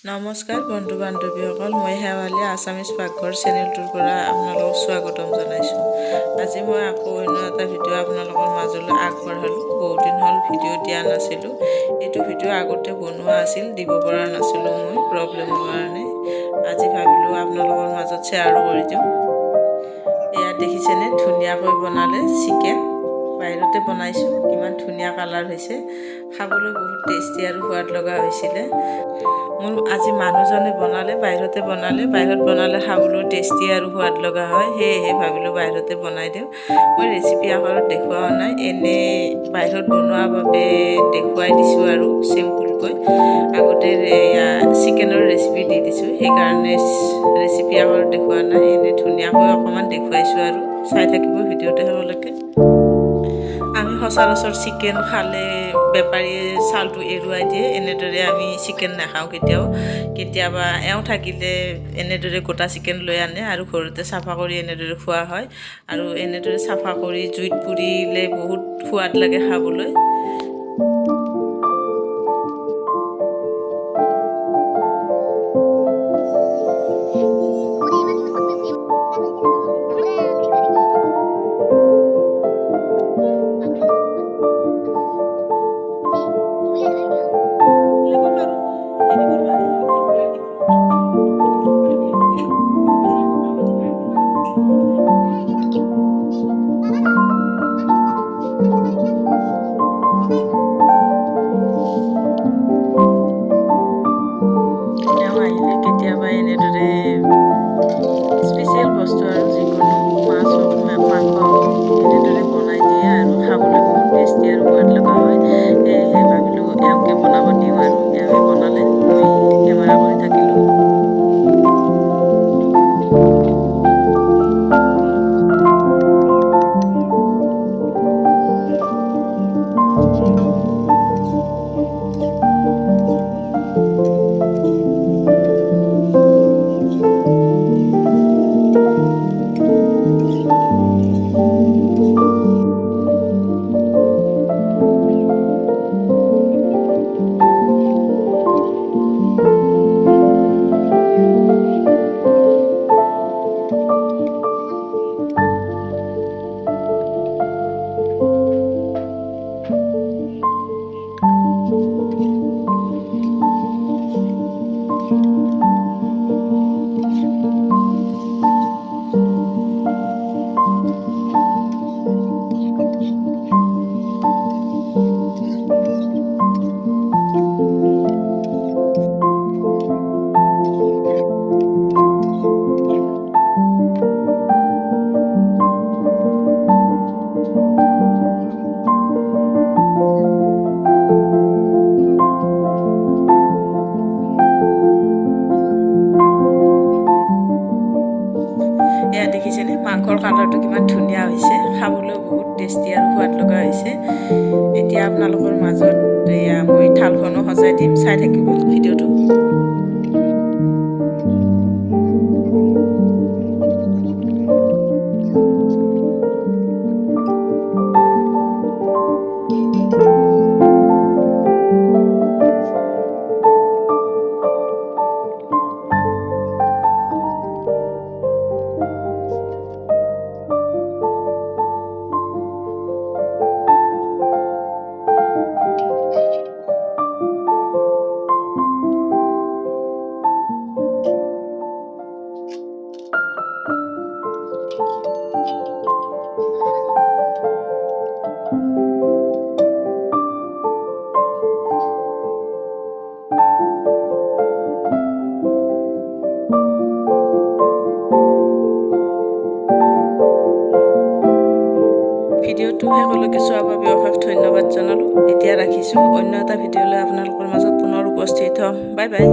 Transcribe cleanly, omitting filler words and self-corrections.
নমস্কাৰ বন্ধু বান্ধৱীসকল, মই শেৱালী আছামিজ পাকঘৰ চেনেলটোৰ পৰা আপোনালোকক স্বাগতম জনাইছোঁ। আজি মই আকৌ অন্য এটা ভিডিঅ' আপোনালোকৰ মাজলৈ আগবঢ়ালোঁ। বহুত দিন হ'ল ভিডিঅ' দিয়া নাছিলোঁ। এইটো ভিডিঅ' আগতে বনোৱা আছিল, দিব পৰা নাছিলোঁ মই প্ৰব্লেমৰ কাৰণে। আজি ভাবিলোঁ আপোনালোকৰ মাজত শ্বেয়াৰো কৰি দিওঁ। এয়া দেখিছেনে, ধুনীয়াকৈ বনালে চিকেন। বাহিৰতে বনাইছোঁ, কিমান ধুনীয়া কালাৰ হৈছে, খাবলৈ বহুত টেষ্টি আৰু সোৱাদ লগা হৈছিলে। মোৰ আজি মানুহজনে বনালে, বাহিৰত বনালে খাবলৈ টেষ্টি আৰু সোৱাদ লগা হয়, সেয়েহে ভাবিলোঁ বাহিৰতে বনাই দিওঁ। মই ৰেচিপি আকাৰত দেখুওৱা নাই, এনেই বাহিৰত বনোৱাৰ বাবে দেখুৱাই দিছোঁ আৰু চিম্পুলকৈ। আগতে চিকেনৰ ৰেচিপি দি দিছোঁ, সেইকাৰণে ৰেচিপি আকাৰত দেখুওৱা নাই, এনেই ধুনীয়াকৈ অকণমান দেখুৱাইছোঁ আৰু চাই থাকিব ভিডিঅ'টো শেষলৈকে। আমি সচৰাচৰ চিকেন খালে বেপাৰীয়ে ছালটো এৰুৱাই দিয়ে, এনেদৰে আমি চিকেন নাখাওঁ কেতিয়াবা এওঁ থাকিলে এনেদৰে গোটা চিকেন লৈ আনে আৰু ঘৰতে চাফা কৰি এনেদৰে খোৱা হয়। আৰু এনেদৰে চাফা কৰি জুইত পুৰিলে বহুত সোৱাদ লাগে খাবলৈ। আহিলে কেতিয়াবা এনেদৰে স্পেচিয়েল বস্তু আৰু যিকোনো মাছ হওক মাংস হওক এনেদৰে বনাই দিয়ে আৰু খাবলৈ বহুত টেষ্টি আৰু সোৱাদ লগা হয়। সেয়েহে ভাবিলোঁ এওঁকে বনাব দিওঁ আৰু এওঁকে বনালে মই কেমেৰা কৰি থাকিলোঁ। এয়া দেখিছেনে, মাংসৰ কালাৰটো কিমান ধুনীয়া হৈছে, খাবলৈ বহুত টেষ্টি আৰু সোৱাদ লগা হৈছে। এতিয়া আপোনালোকৰ মাজত এয়া মই থালখনো সজাই দিম, চাই থাকিব ভিডিঅ'টো। ভিডিঅ'টো শেষলৈকে চোৱাৰ বাবে অশেষ ধন্যবাদ জনালোঁ। এতিয়া ৰাখিছোঁ, অন্য এটা ভিডিঅ'লৈ আপোনালোকৰ মাজত পুনৰ উপস্থিত হ'ম। Bye bye.